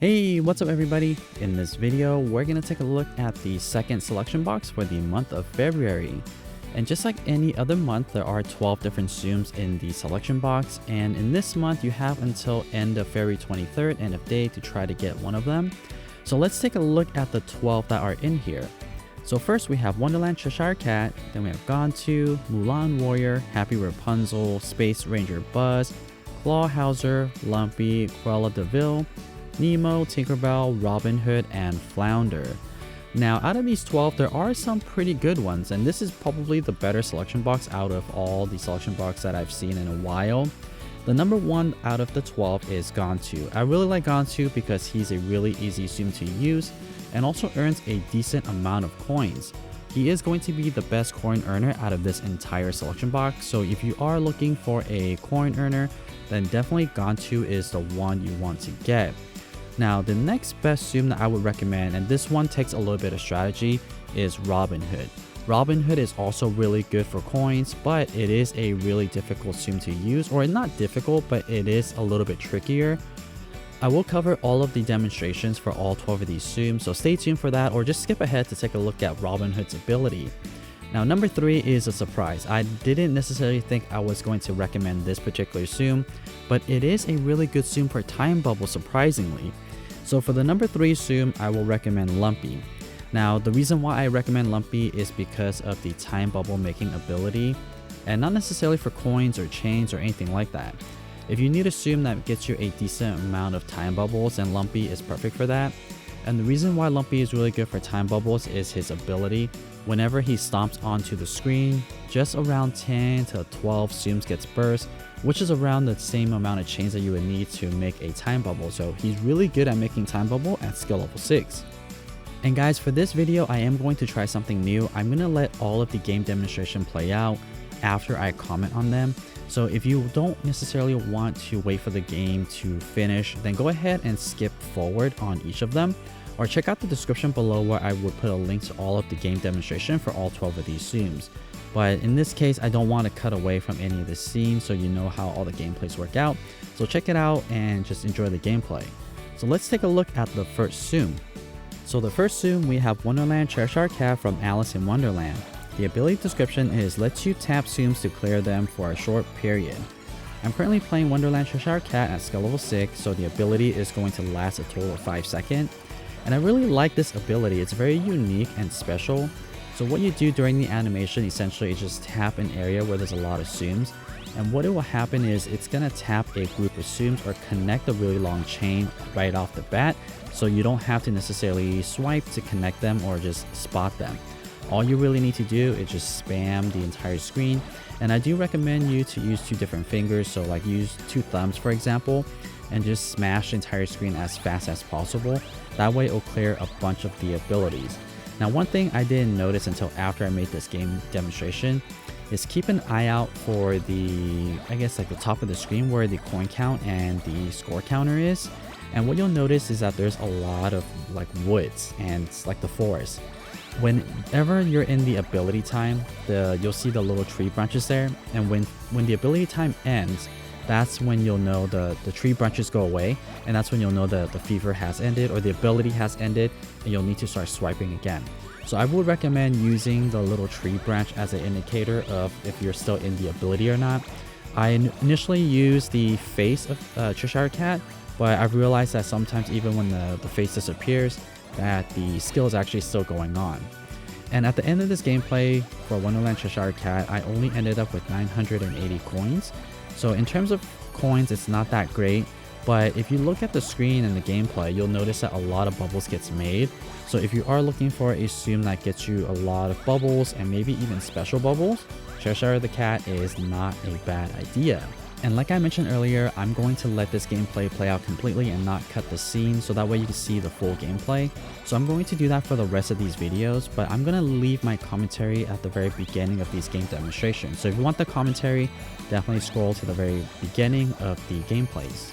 Hey, what's up everybody? In this video, we're going to take a look at the second selection box for the month of February. And just like any other month, there are 12 different Tsums in the selection box. And in this month, you have until end of February 23rd, end of day, to try to get one of them. So let's take a look at the 12 that are in here. So first we have Wonderland Cheshire Cat, then we have Gantu, Mulan-Warrior, Happy Rapunzel, Space Ranger Buzz, Clawhauser, Lumpy, Cruella De Vil, Nemo, Tinkerbell, Robinhood, and Flounder. Now, out of these 12, there are some pretty good ones, and this is probably the better selection box out of all the selection box that I've seen in a while. The number one out of the 12 is Gantu. I really like Gantu because he's a really easy Tsum to use and also earns a decent amount of coins. He is going to be the best coin earner out of this entire selection box, so if you are looking for a coin earner, then definitely Gantu is the one you want to get. Now, the next best Tsum that I would recommend, and this one takes a little bit of strategy, is Robinhood. Robinhood is also really good for coins, but it is a really difficult Tsum to use, or not difficult, but it is a little bit trickier. I will cover all of the demonstrations for all 12 of these Tsums, so stay tuned for that, or just skip ahead to take a look at Robinhood's ability. Now, number 3 is a surprise. I didn't necessarily think I was going to recommend this particular Tsum, but it is a really good Tsum for time bubble, surprisingly. So for the number 3 Tsum, I will recommend Lumpy. Now, the reason why I recommend Lumpy is because of the time bubble making ability, and not necessarily for coins or chains or anything like that. If you need a Tsum that gets you a decent amount of time bubbles, then Lumpy is perfect for that. And the reason why Lumpy is really good for time bubbles is his ability. Whenever he stomps onto the screen, just around 10 to 12 Tsums gets burst, which is around the same amount of chains that you would need to make a time bubble. So he's really good at making time bubble at skill level 6. And guys, for this video, I am going to try something new. I'm going to let all of the game demonstration play out after I comment on them. So if you don't necessarily want to wait for the game to finish, then go ahead and skip forward on each of them, or check out the description below where I would put a link to all of the game demonstration for all 12 of these Tsums. But in this case, I don't want to cut away from any of the scenes so you know how all the gameplays work out. So check it out and just enjoy the gameplay. So let's take a look at the first Tsum. So the first Tsum, we have Wonderland Cheshire Cat from Alice in Wonderland. The ability description is lets you tap Tsums to clear them for a short period. I'm currently playing Wonderland Cheshire Cat at skill level 6, so the ability is going to last a total of 5 seconds. And I really like this ability. It's very unique and special. So what you do during the animation essentially is just tap an area where there's a lot of Tsums, and what it will happen is it's going to tap a group of Tsums or connect a really long chain right off the bat, so you don't have to necessarily swipe to connect them or just spot them. All you really need to do is just spam the entire screen, and I do recommend you to use 2 different fingers, so like use 2 thumbs for example, and just smash the entire screen as fast as possible. That way it will clear a bunch of the abilities. Now, one thing I didn't notice until after I made this game demonstration is keep an eye out for the, I guess like the top of the screen where the coin count and the score counter is. And what you'll notice is that there's a lot of like woods and it's like the forest. Whenever you're in the ability time, you'll see the little tree branches there. And when the ability time ends, that's when you'll know the tree branches go away, and that's when you'll know the fever has ended or the ability has ended, and you'll need to start swiping again. So I would recommend using the little tree branch as an indicator of if you're still in the ability or not. I initially used the face of Cheshire Cat, but I've realized that sometimes even when the face disappears, that the skill is actually still going on. And at the end of this gameplay for Wonderland Cheshire Cat, I only ended up with 980 coins. So in terms of coins, it's not that great, but if you look at the screen and the gameplay, you'll notice that a lot of bubbles gets made. So if you are looking for a Tsum that gets you a lot of bubbles and maybe even special bubbles, Cheshire the Cat is not a bad idea. And like I mentioned earlier, I'm going to let this gameplay play out completely and not cut the scene, so that way you can see the full gameplay. So I'm going to do that for the rest of these videos, but I'm going to leave my commentary at the very beginning of these game demonstrations. So if you want the commentary, definitely scroll to the very beginning of the gameplays.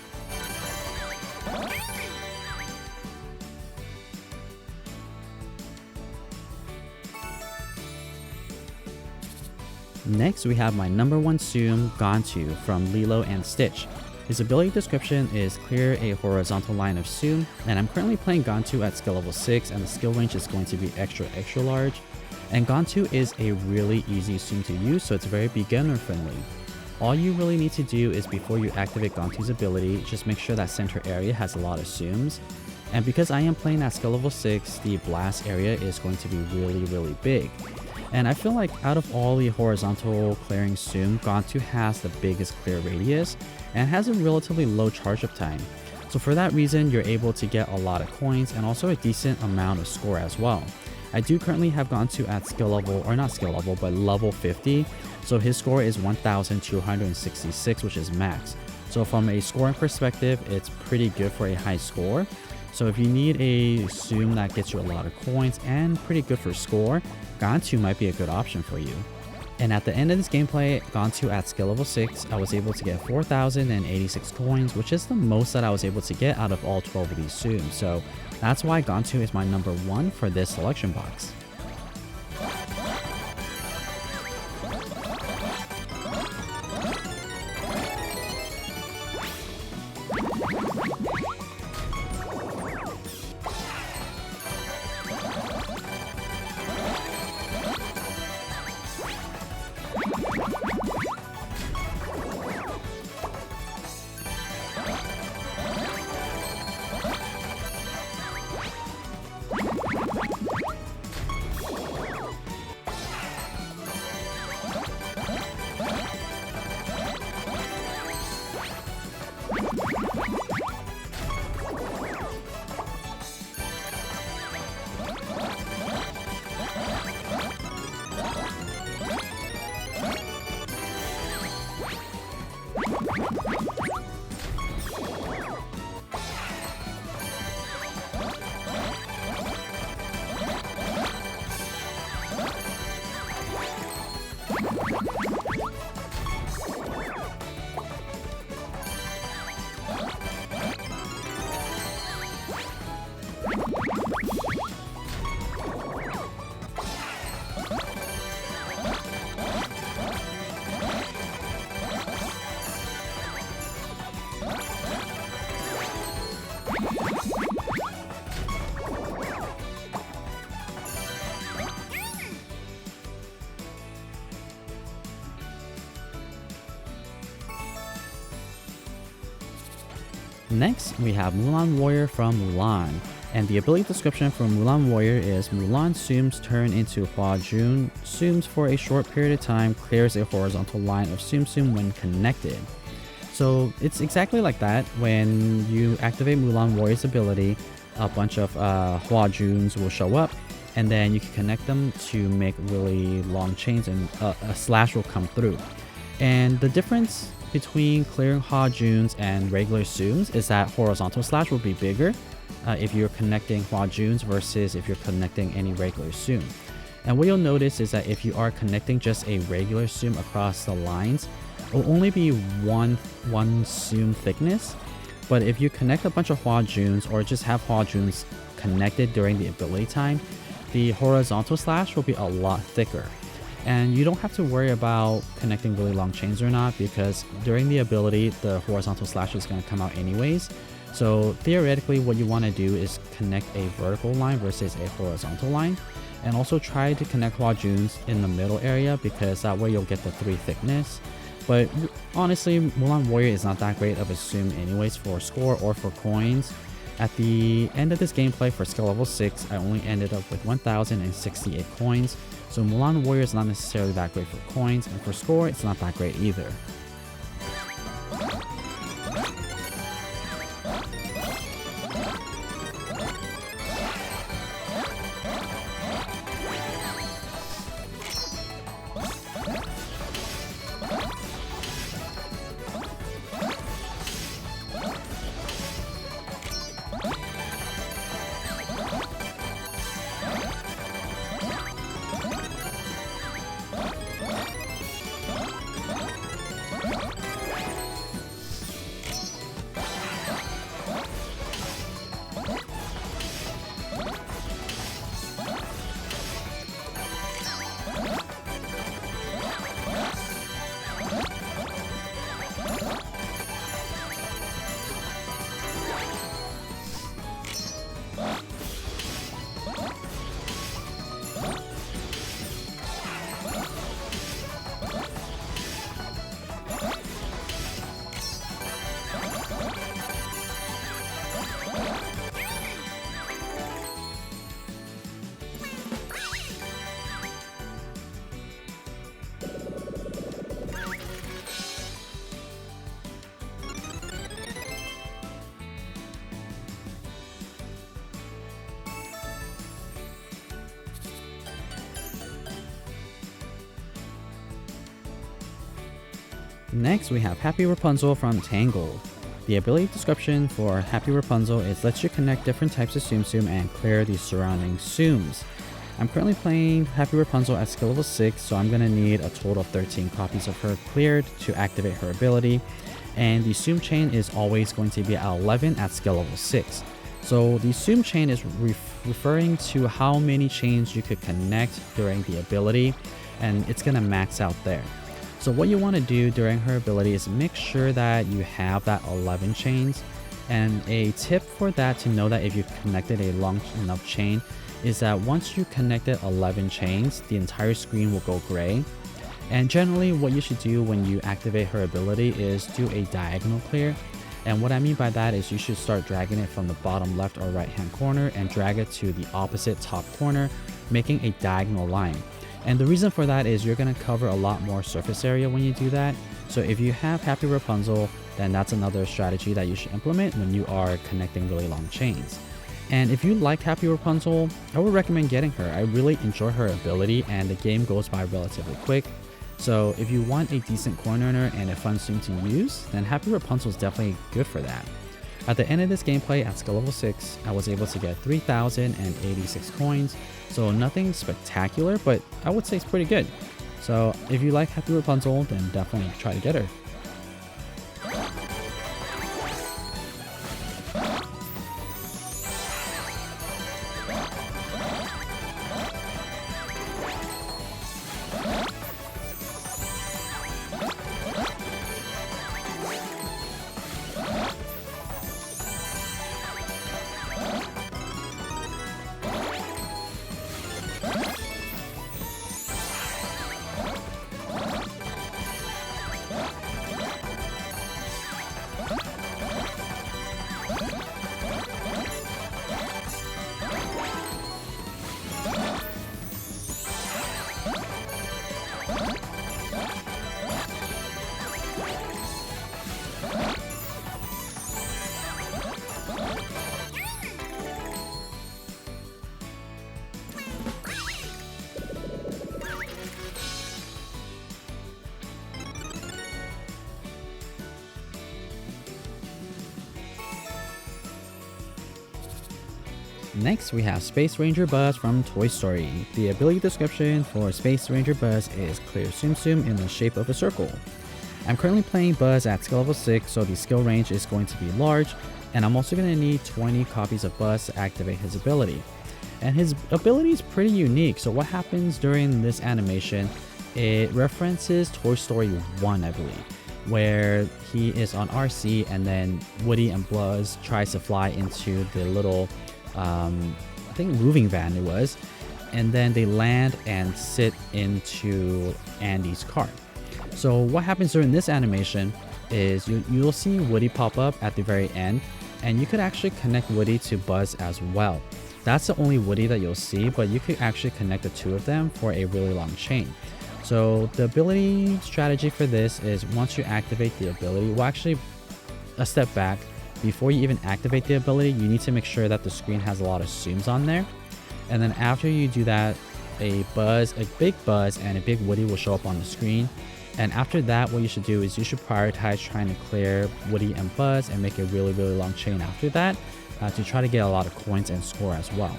Next, we have my number 1 Tsum, Gantu from Lilo and Stitch. His ability description is clear a horizontal line of Tsum, and I'm currently playing Gantu at skill level 6 and the skill range is going to be extra large. And Gantu is a really easy Tsum to use, so it's very beginner friendly. All you really need to do is before you activate Gantu's ability, just make sure that center area has a lot of Tsums. And because I am playing at skill level 6, the blast area is going to be really big. And I feel like out of all the horizontal clearing Tsum, Gantu has the biggest clear radius and has a relatively low charge up time. So for that reason, you're able to get a lot of coins and also a decent amount of score as well. I do currently have Gantu at skill level, or not skill level, but level 50. So his score is 1266, which is max. So from a scoring perspective, it's pretty good for a high score. So if you need a Tsum that gets you a lot of coins and pretty good for score, Gantu might be a good option for you. And at the end of this gameplay, Gantu at skill level 6, I was able to get 4,086 coins, which is the most that I was able to get out of all 12 of these Tsums. So that's why Gantu is my number 1 for this selection box. Next, we have Mulan-Warrior from Mulan, and the ability description for Mulan-Warrior is Mulan Tsums turn into Hua-Jun Tsums for a short period of time, clears a horizontal line of Tsum Tsum when connected. So it's exactly like that. When you activate Mulan-Warrior's ability, a bunch of Hua-Juns will show up, and then you can connect them to make really long chains and a slash will come through. And the difference between clearing Hua-Juns and regular Tsums is that horizontal slash will be bigger if you're connecting Hua-Juns versus if you're connecting any regular Tsum. And what you'll notice is that if you are connecting just a regular Tsum across the lines, it will only be one Tsum thickness. But if you connect a bunch of Hua-Juns or just have Hua-Juns connected during the ability time, the horizontal slash will be a lot thicker. And you don't have to worry about connecting really long chains or not, because during the ability, the horizontal slash is going to come out anyways. So theoretically, what you want to do is connect a vertical line versus a horizontal line. And also try to connect Hua-Juns in the middle area, because that way you'll get the 3 thickness. But honestly, Mulan-Warrior is not that great of a Tsum anyways for score or for coins. At the end of this gameplay for skill level 6, I only ended up with 1,068 coins. So Mulan-Warrior is not necessarily that great for coins, and for score, it's not that great either. Next, we have Happy Rapunzel from Tangled. The ability description for Happy Rapunzel is lets you connect different types of Tsum Tsum and clear the surrounding Tsums. I'm currently playing Happy Rapunzel at skill level 6, so I'm going to need a total of 13 copies of her cleared to activate her ability. And the Tsum chain is always going to be at 11 at skill level 6. So the Tsum chain is referring to how many chains you could connect during the ability, and it's going to max out there. So what you want to do during her ability is make sure that you have that 11 chains. And a tip for that to know that if you've connected a long enough chain is that once you connected 11 chains, the entire screen will go gray. And generally what you should do when you activate her ability is do a diagonal clear. And what I mean by that is you should start dragging it from the bottom left or right hand corner and drag it to the opposite top corner, making a diagonal line. And the reason for that is you're going to cover a lot more surface area when you do that. So if you have Happy Rapunzel, then that's another strategy that you should implement when you are connecting really long chains. And if you like Happy Rapunzel, I would recommend getting her. I really enjoy her ability and the game goes by relatively quick. So if you want a decent coin earner and a fun Tsum to use, then Happy Rapunzel is definitely good for that. At the end of this gameplay at skill level 6, I was able to get 3,086 coins, so nothing spectacular, but I would say it's pretty good. So if you like Happy Rapunzel, then definitely try to get her. Next, we have Space Ranger Buzz from Toy Story. The ability description for Space Ranger Buzz is clear Tsum Tsum in the shape of a circle. I'm currently playing Buzz at skill level 6, so the skill range is going to be large, and I'm also going to need 20 copies of Buzz to activate his ability. And his ability is pretty unique, so what happens during this animation, it references Toy Story 1, I believe, where he is on RC and then Woody and Buzz tries to fly into the little I think moving van it was, and then they land and sit into Andy's car. So what happens during this animation is you'll see Woody pop up at the very end, and you could actually connect Woody to Buzz as well. That's the only Woody that you'll see, but you could actually connect the two of them for a really long chain. So the ability strategy for this is once you activate the ability, well, actually a step back. Before you even activate the ability, you need to make sure that the screen has a lot of zooms on there. And then after you do that, a big Buzz and a big Woody will show up on the screen. And after that, what you should do is you should prioritize trying to clear Woody and Buzz and make a really long chain after that to try to get a lot of coins and score as well.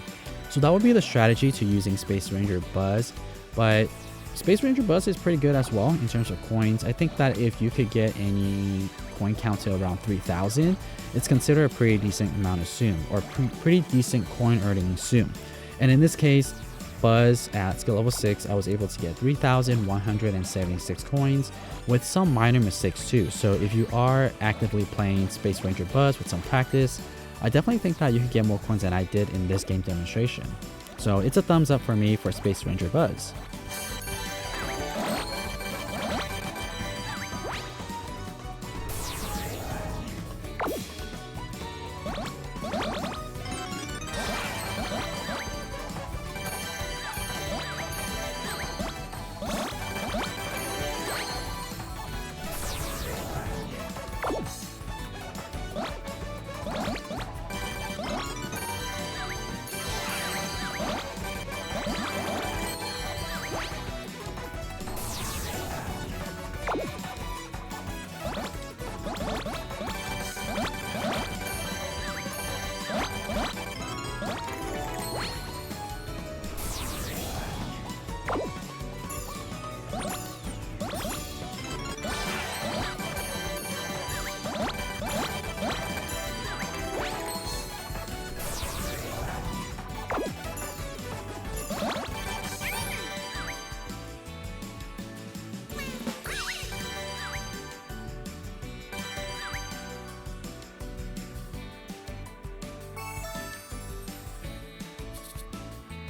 So that would be the strategy to using Space Ranger Buzz. But Space Ranger Buzz is pretty good as well in terms of coins. I think that if you could get any coin count to around 3,000, it's considered a pretty decent amount of Tsum, or pretty decent coin earning Tsum. And in this case, Buzz at skill level 6, I was able to get 3,176 coins with some minor mistakes too. So if you are actively playing Space Ranger Buzz with some practice, I definitely think that you could get more coins than I did in this game demonstration. So it's a thumbs up for me for Space Ranger Buzz.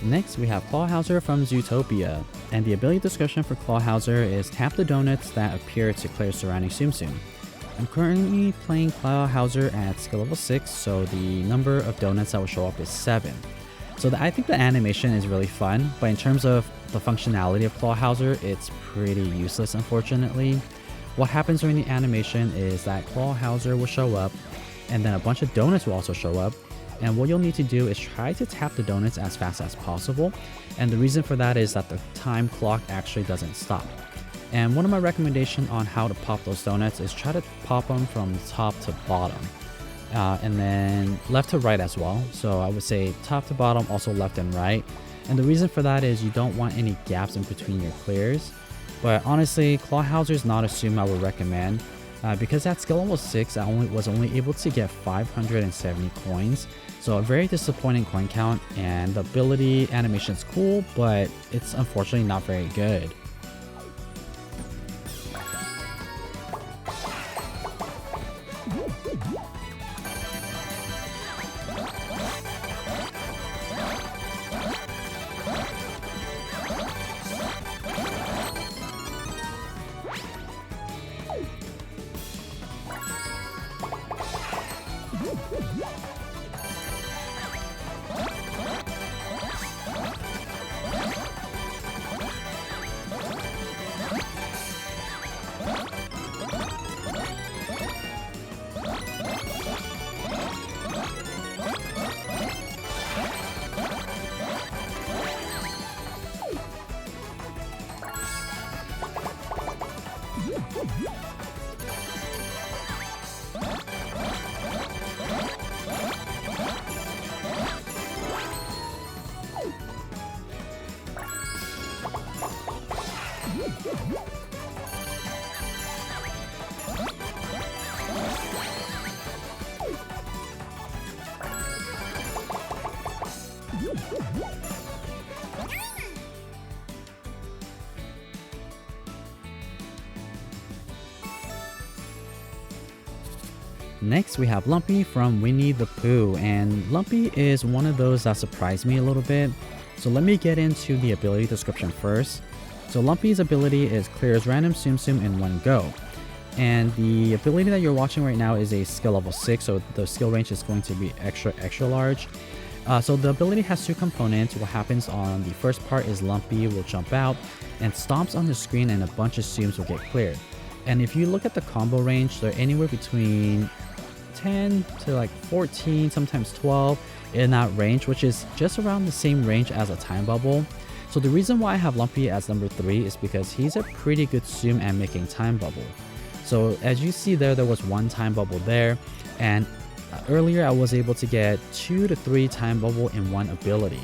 Next, we have Clawhauser from Zootopia, and the ability description for Clawhauser is tap the donuts that appear to clear surrounding Tsum Tsum. I'm currently playing Clawhauser at skill level 6, so the number of donuts that will show up is 7. So I think the animation is really fun, but in terms of the functionality of Clawhauser, it's pretty useless unfortunately. What happens during the animation is that Clawhauser will show up, and then a bunch of donuts will also show up. And what you'll need to do is try to tap the donuts as fast as possible. And the reason for that is that the time clock actually doesn't stop. And one of my recommendations on how to pop those donuts is try to pop them from top to bottom. And then left to right as well. So I would say top to bottom, also left and right. And the reason for that is you don't want any gaps in between your clears. But honestly, Clawhauser is not a Tsum I would recommend. Because at skill level 6, I was only able to get 570 coins. So a very disappointing coin count, and the ability animation is cool, but it's unfortunately not very good. Next, we have Lumpy from Winnie the Pooh, and Lumpy is one of those that surprised me a little bit. So let me get into the ability description first. So Lumpy's ability is clears random Tsum Tsum in one go. And the ability that you're watching right now is a skill level 6, so the skill range is going to be extra large. So the ability has two components. What happens on the first part is Lumpy will jump out and stomps on the screen, and a bunch of Tsums will get cleared. And if you look at the combo range, they're anywhere between 10 to like 14, sometimes 12 in that range, which is just around the same range as a time bubble. So the reason why I have Lumpy as number 3 is because he's a pretty good Tsum at making time bubble. So as you see there was one time bubble there, and earlier I was able to get 2 to 3 time bubble in one ability.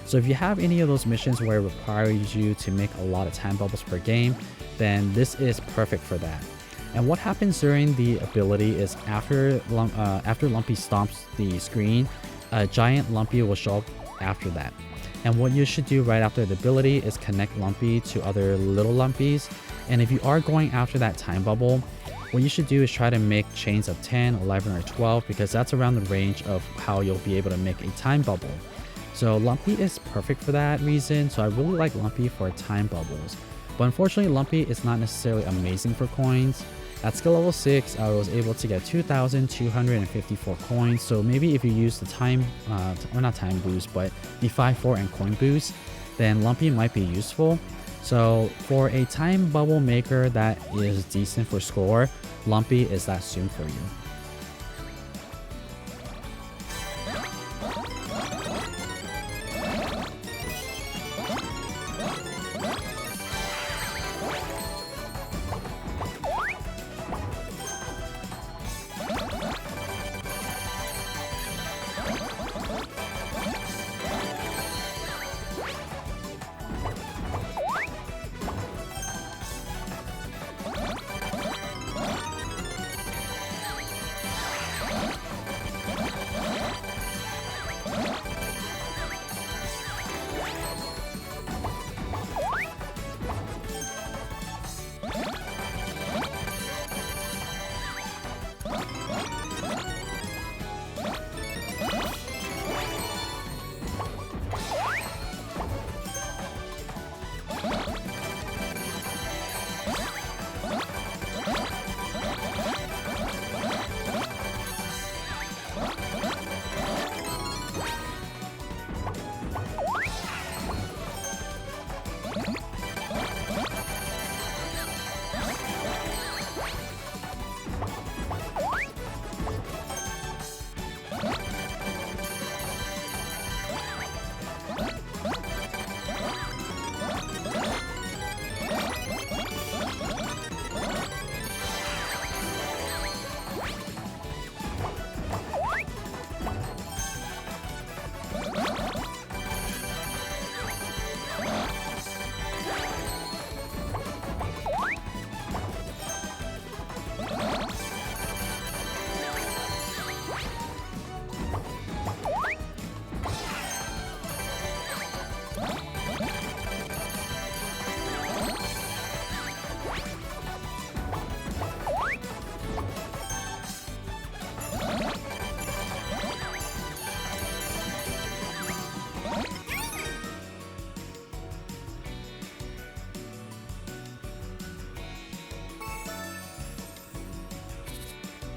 So if you have any of those missions where it requires you to make a lot of time bubbles per game, then this is perfect for that. And what happens during the ability is after Lumpy stomps the screen, a giant Lumpy will show up after that. And what you should do right after the ability is connect Lumpy to other little Lumpies. And if you are going after that time bubble, what you should do is try to make chains of 10, 11, or 12, because that's around the range of how you'll be able to make a time bubble. So Lumpy is perfect for that reason, so I really like Lumpy for time bubbles. But unfortunately, Lumpy is not necessarily amazing for coins. At skill level 6, I was able to get 2,254 coins, so maybe if you use the time, or not time boost, but the 5, 4, and coin boost, then Lumpy might be useful. So for a time bubble maker that is decent for score, Lumpy is that Tsum for you.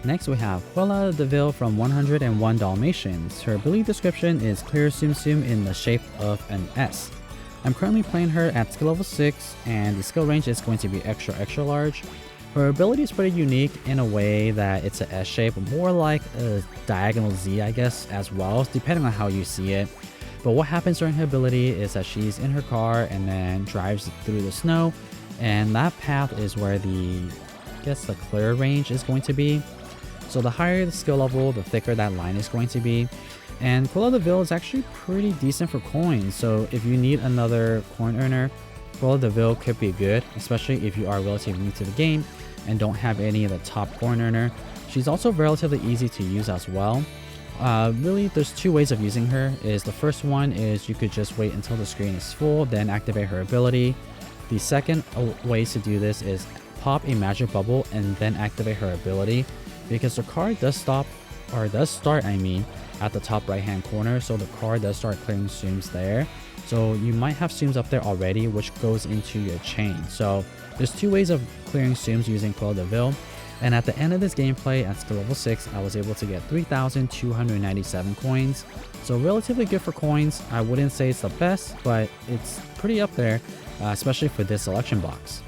Next we have Cruella De Vil from 101 Dalmatians. Her ability description is clear Tsum Tsum in the shape of an S. I'm currently playing her at skill level 6 and the skill range is going to be extra large. Her ability is pretty unique in a way that it's an S shape, more like a diagonal Z I guess as well, depending on how you see it. But what happens during her ability is that she's in her car and then drives through the snow, and that path is where the clear range is going to be. So the higher the skill level, the thicker that line is going to be. And Cruella De Vil is actually pretty decent for coins, so if you need another coin earner, Cruella De Vil could be good, especially if you are relatively new to the game and don't have any of the top coin earner. She's also relatively easy to use as well. Really, there's two ways of using her. The first one is you could just wait until the screen is full, then activate her ability. The second way to do this is pop a magic bubble and then activate her ability, because the card does start at the top right hand corner, so the card does start clearing Tsums there. So you might have Tsums up there already, which goes into your chain. So there's two ways of clearing Tsums using Cruella De Vil. And at the end of this gameplay at skill level 6, I was able to get 3,297 coins. So relatively good for coins. I wouldn't say it's the best, but it's pretty up there, especially for this selection box.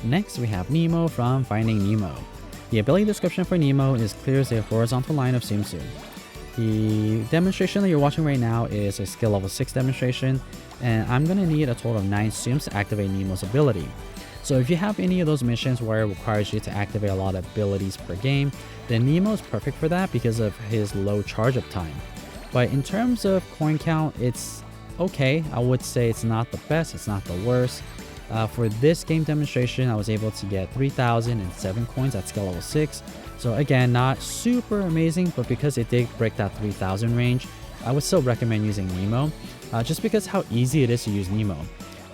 Next, we have Nemo from Finding Nemo. The ability description for Nemo is clears a horizontal line of Tsum Tsum. The demonstration that you're watching right now is a skill level 6 demonstration, and I'm going to need a total of 9 Tsums to activate Nemo's ability. So if you have any of those missions where it requires you to activate a lot of abilities per game, then Nemo is perfect for that because of his low charge up time. But in terms of coin count, it's okay. I would say it's not the best, it's not the worst. For this game demonstration, I was able to get 3,007 coins at skill level 6. So again, not super amazing, but because it did break that 3,000 range, I would still recommend using Nemo, just because how easy it is to use Nemo.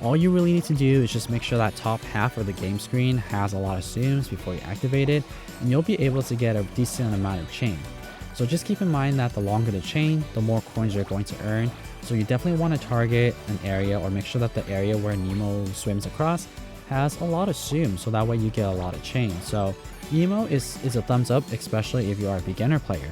All you really need to do is just make sure that top half of the game screen has a lot of Tsums before you activate it, and you'll be able to get a decent amount of chain. So just keep in mind that the longer the chain, the more coins you're going to earn. So you definitely want to target an area or make sure that the area where Nemo swims across has a lot of Tsums, so that way you get a lot of chain. So Nemo is a thumbs up, especially if you are a beginner player.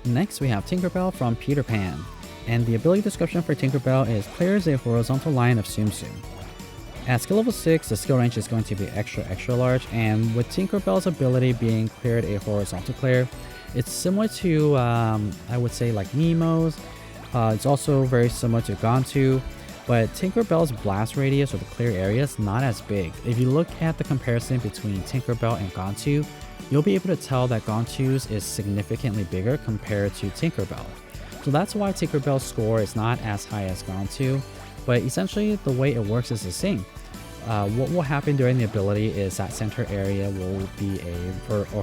Next we have Tinkerbell from Peter Pan, and the ability description for Tinkerbell is clears a horizontal line of Tsum Tsum. At skill level 6, the skill range is going to be extra large, and with Tinkerbell's ability being cleared a horizontal clear, it's similar to, I would say, like Nemo's. It's also very similar to Gantu, but Tinkerbell's blast radius or the clear area is not as big. If you look at the comparison between Tinkerbell and Gantu, you'll be able to tell that Gantu's is significantly bigger compared to Tinkerbell. So that's why Tinkerbell's score is not as high as Gantu, but essentially the way it works is the same. What will happen during the ability is that center area will be a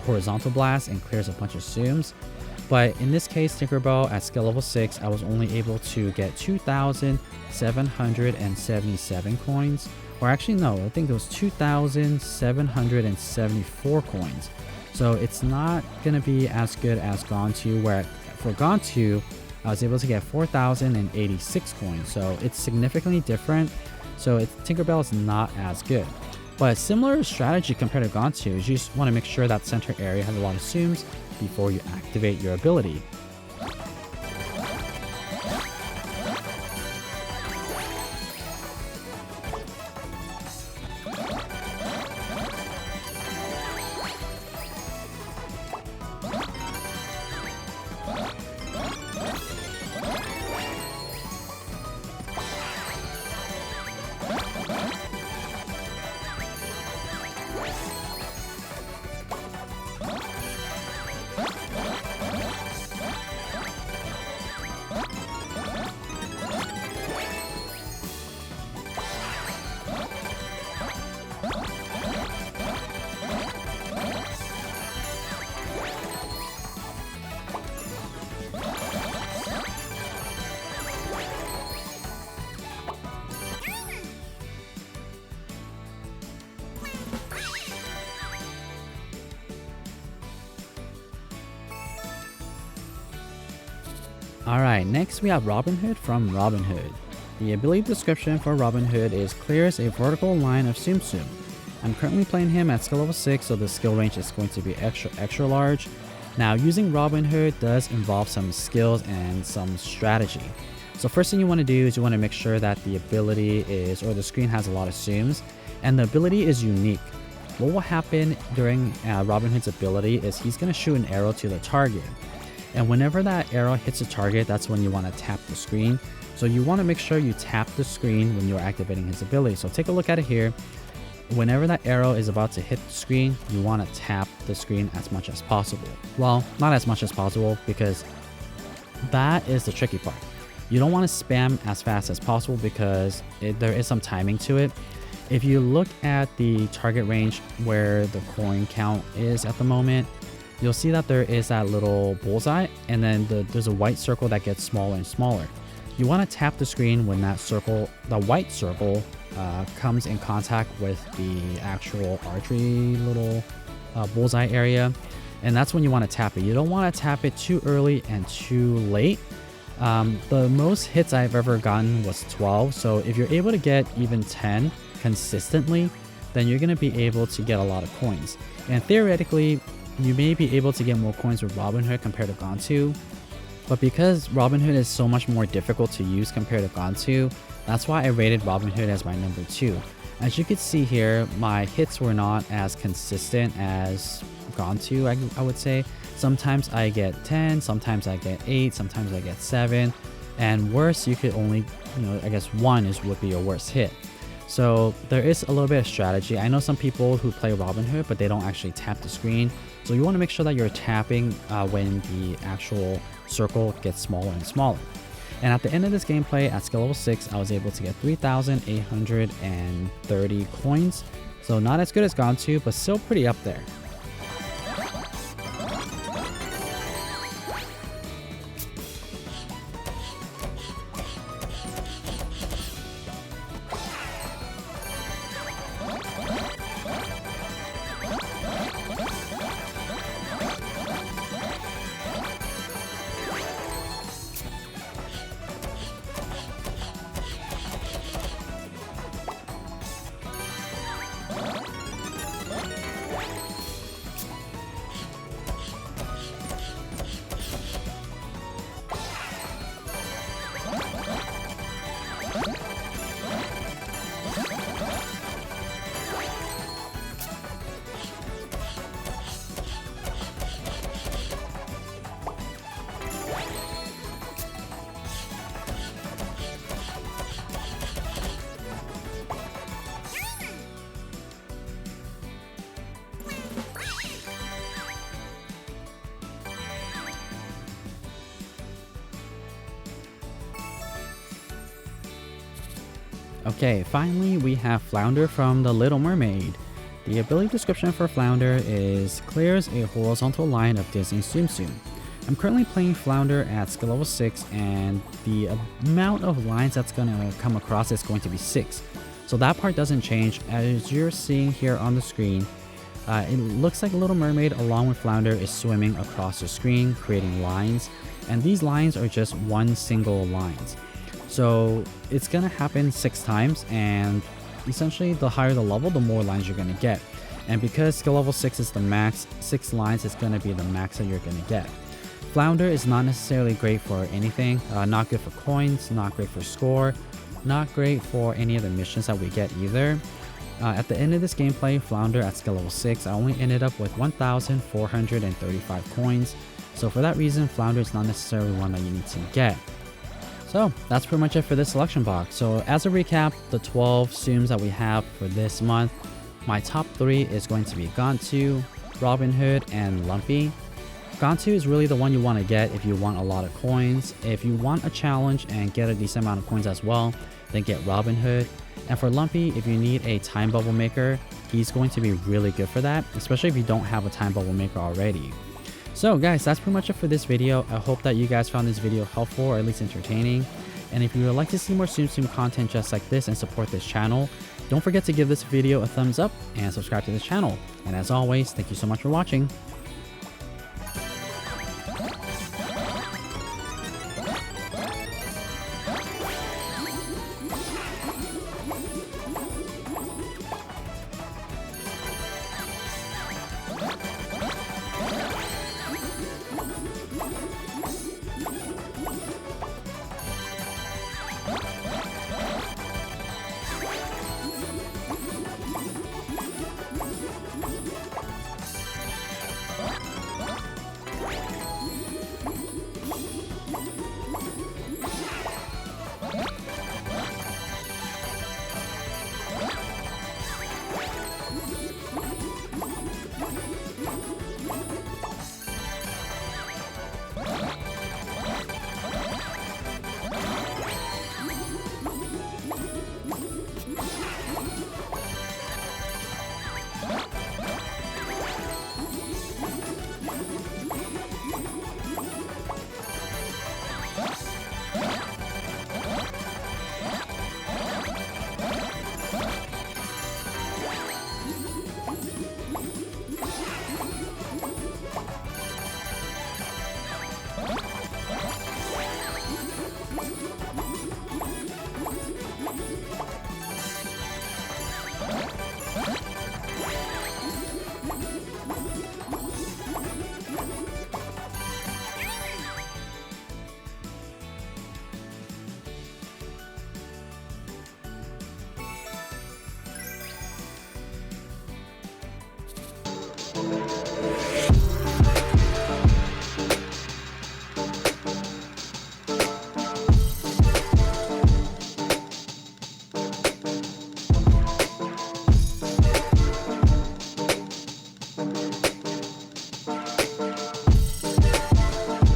horizontal blast and clears a bunch of Tsums. But in this case, Tinkerbell at skill level 6, I was only able to get 2,777 coins. Or actually no, I think it was 2,774 coins. So it's not going to be as good as Gantu, where for Gantu, I was able to get 4,086 coins. So it's significantly different. So Tinkerbell is not as good. But a similar strategy compared to Gantu is you just want to make sure that center area has a lot of Tsums before you activate your ability. Alright, next we have Robinhood from Robinhood. The ability description for Robinhood is clears a vertical line of Tsum Tsum. I'm currently playing him at skill level 6, so the skill range is going to be extra large. Now, using Robinhood does involve some skills and some strategy. So first thing you want to do is you want to make sure that the ability is, or the screen has a lot of Tsums, and the ability is unique. What will happen during Robinhood's ability is he's going to shoot an arrow to the target. And whenever that arrow hits a target, that's when you want to tap the screen. So you want to make sure you tap the screen when you're activating his ability. So take a look at it here. Whenever that arrow is about to hit the screen, you want to tap the screen as much as possible. Well, not as much as possible, because that is the tricky part. You don't want to spam as fast as possible because there is some timing to it. If you look at the target range where the coin count is at the moment, you'll see that there is that little bullseye, and then there's a white circle that gets smaller and smaller. You want to tap the screen when that circle, the white circle, comes in contact with the actual archery little bullseye area, and that's when you want to tap it. You don't want to tap it too early and too late. The most hits I've ever gotten was 12, so if you're able to get even 10 consistently, then you're going to be able to get a lot of coins. And theoretically, you may be able to get more coins with Robinhood compared to Gantu, but because Robinhood is so much more difficult to use compared to Gantu, that's why I rated Robinhood as my number 2. As you can see here, my hits were not as consistent as Gantu, I would say. Sometimes I get 10, sometimes I get 8, sometimes I get 7, and worse, you could only, I guess 1 would be your worst hit. So there is a little bit of strategy. I know some people who play Robinhood, but they don't actually tap the screen. So you want to make sure that you're tapping when the actual circle gets smaller and smaller. And at the end of this gameplay, at skill level 6, I was able to get 3,830 coins. So not as good as Gantu, but still pretty up there. Okay, finally we have Flounder from The Little Mermaid. The ability description for Flounder is clears a horizontal line of Disney's Tsum Tsum. I'm currently playing Flounder at skill level 6, and the amount of lines that's going to come across is going to be 6. So that part doesn't change. As you're seeing here on the screen, it looks like Little Mermaid along with Flounder is swimming across the screen, creating lines, and these lines are just one single lines. So it's going to happen 6 times, and essentially the higher the level, the more lines you're going to get. And because skill level 6 is the max, 6 lines is going to be the max that you're going to get. Flounder is not necessarily great for anything, not good for coins, not great for score, not great for any of the missions that we get either. At the end of this gameplay, Flounder at skill level 6, I only ended up with 1,435 coins. So for that reason, Flounder is not necessarily one that you need to get. So that's pretty much it for this selection box. So as a recap, the 12 Tsums that we have for this month, my top 3 is going to be Gantu, Robinhood, and Lumpy. Gantu is really the one you want to get if you want a lot of coins. If you want a challenge and get a decent amount of coins as well, then get Robinhood. And for Lumpy, if you need a time bubble maker, he's going to be really good for that, especially if you don't have a time bubble maker already. So guys, that's pretty much it for this video. I hope that you guys found this video helpful or at least entertaining. And if you would like to see more Tsum Tsum content just like this and support this channel, don't forget to give this video a thumbs up and subscribe to this channel. And as always, thank you so much for watching.